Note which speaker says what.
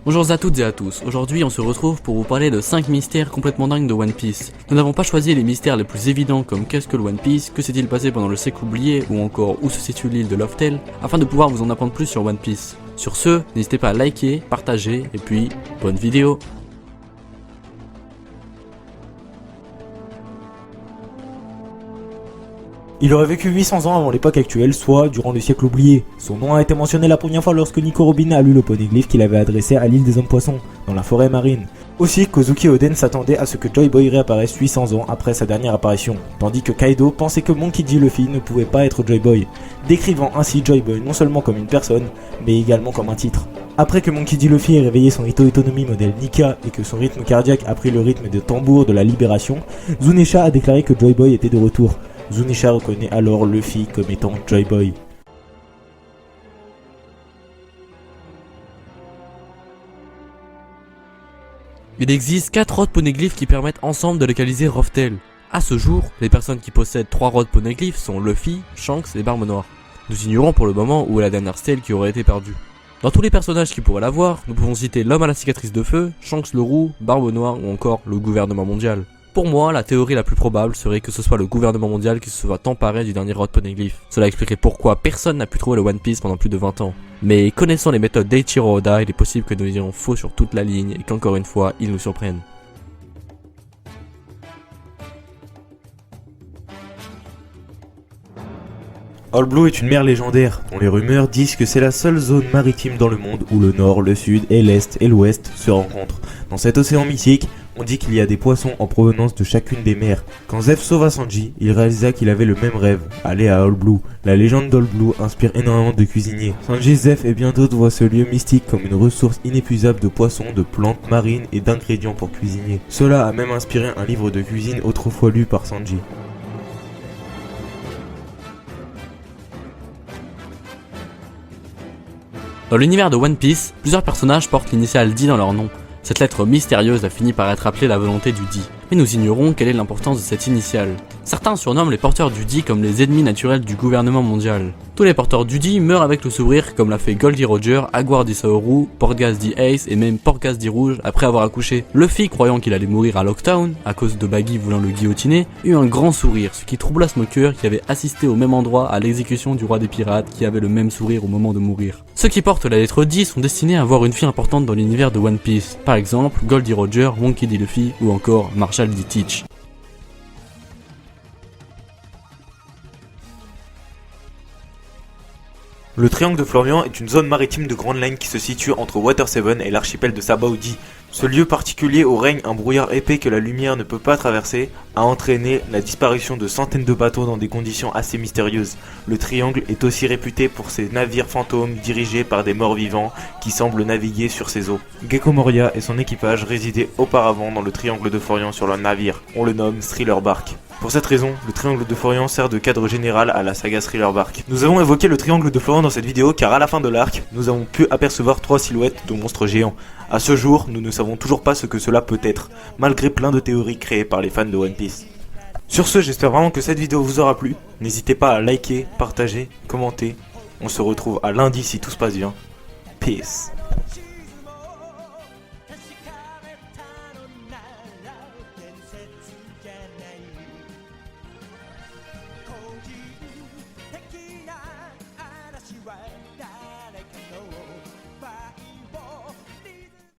Speaker 1: Bonjour à toutes et à tous, aujourd'hui on se retrouve pour vous parler de 5 mystères complètement dingues de One Piece. Nous n'avons pas choisi les mystères les plus évidents comme qu'est-ce que le One Piece, que s'est-il passé pendant le siècle oublié ou encore où se situe l'île de Loftel, afin de pouvoir vous en apprendre plus sur One Piece. Sur ce, n'hésitez pas à liker, partager et puis bonne vidéo.
Speaker 2: Il aurait vécu 800 ans avant l'époque actuelle, soit durant le siècle oublié. Son nom a été mentionné la première fois lorsque Nico Robin a lu le poneglyphe qu'il avait adressé à l'île des hommes poissons, dans la forêt marine. Aussi, Kozuki Oden s'attendait à ce que Joy Boy réapparaisse 800 ans après sa dernière apparition, tandis que Kaido pensait que Monkey D. Luffy ne pouvait pas être Joy Boy, décrivant ainsi Joy Boy non seulement comme une personne, mais également comme un titre. Après que Monkey D. Luffy ait réveillé son Ito Itonomi modèle Nika et que son rythme cardiaque a pris le rythme de tambour de la libération, Zunisha a déclaré que Joy Boy était de retour. Zunisha reconnaît alors Luffy comme étant Joy Boy.
Speaker 1: Il existe 4 rods poneglyphes qui permettent ensemble de localiser Roftel. A ce jour, les personnes qui possèdent 3 rods poneglyphes sont Luffy, Shanks et Barbe Noire. Nous ignorons pour le moment où est la dernière stèle qui aurait été perdue. Dans tous les personnages qui pourraient l'avoir, nous pouvons citer l'homme à la cicatrice de feu, Shanks le roux, Barbe Noire ou encore le gouvernement mondial. Pour moi, la théorie la plus probable serait que ce soit le gouvernement mondial qui se soit emparé du dernier rod poneglyph. Cela expliquerait pourquoi personne n'a pu trouver le One Piece pendant plus de 20 ans. Mais connaissant les méthodes d'Eiichiro Oda, il est possible que nous ayons faux sur toute la ligne et qu'encore une fois, ils nous surprennent.
Speaker 2: All Blue est une mer légendaire, dont les rumeurs disent que c'est la seule zone maritime dans le monde où le nord, le sud et l'est et l'ouest se rencontrent. Dans cet océan mythique, on dit qu'il y a des poissons en provenance de chacune des mers. Quand Zeff sauva Sanji, il réalisa qu'il avait le même rêve, aller à All Blue. La légende d'All Blue inspire énormément de cuisiniers. Sanji, Zeff et bien d'autres voient ce lieu mystique comme une ressource inépuisable de poissons, de plantes marines et d'ingrédients pour cuisiner. Cela a même inspiré un livre de cuisine autrefois lu par Sanji.
Speaker 1: Dans l'univers de One Piece, plusieurs personnages portent l'initiale D dans leur nom. Cette lettre mystérieuse a fini par être appelée la volonté du D. Mais nous ignorons quelle est l'importance de cette initiale. Certains surnomment les porteurs du D comme les ennemis naturels du gouvernement mondial. Tous les porteurs du D meurent avec le sourire comme l'a fait Goldie Roger, Aguar D. Saoru, Portgas D. Ace et même Portgas D. Rouge après avoir accouché. Luffy, croyant qu'il allait mourir à Locktown, à cause de Baggy voulant le guillotiner, eut un grand sourire, ce qui troubla Smoker qui avait assisté au même endroit à l'exécution du roi des pirates qui avait le même sourire au moment de mourir. Ceux qui portent la lettre D sont destinés à avoir une fille importante dans l'univers de One Piece. Par exemple, Goldie Roger, Monkey D. Luffy ou encore Marshall D. Teach.
Speaker 2: Le triangle de Florian est une zone maritime de grande laine qui se situe entre Water 7 et l'archipel de Sabaody. Ce lieu particulier où règne un brouillard épais que la lumière ne peut pas traverser a entraîné la disparition de centaines de bateaux dans des conditions assez mystérieuses. Le triangle est aussi réputé pour ses navires fantômes dirigés par des morts vivants qui semblent naviguer sur ses eaux. Gecko Moria et son équipage résidaient auparavant dans le triangle de Florian sur leur navire. On le nomme Thriller Bark. Pour cette raison, le triangle de Florian sert de cadre général à la saga Thriller Bark. Nous avons évoqué le triangle de Florian dans cette vidéo car à la fin de l'arc, nous avons pu apercevoir 3 silhouettes de monstres géants. A ce jour, nous ne savons toujours pas ce que cela peut être, malgré plein de théories créées par les fans de One Piece. Sur ce, j'espère vraiment que cette vidéo vous aura plu. N'hésitez pas à liker, partager, commenter. On se retrouve à lundi si tout se passe bien. Peace.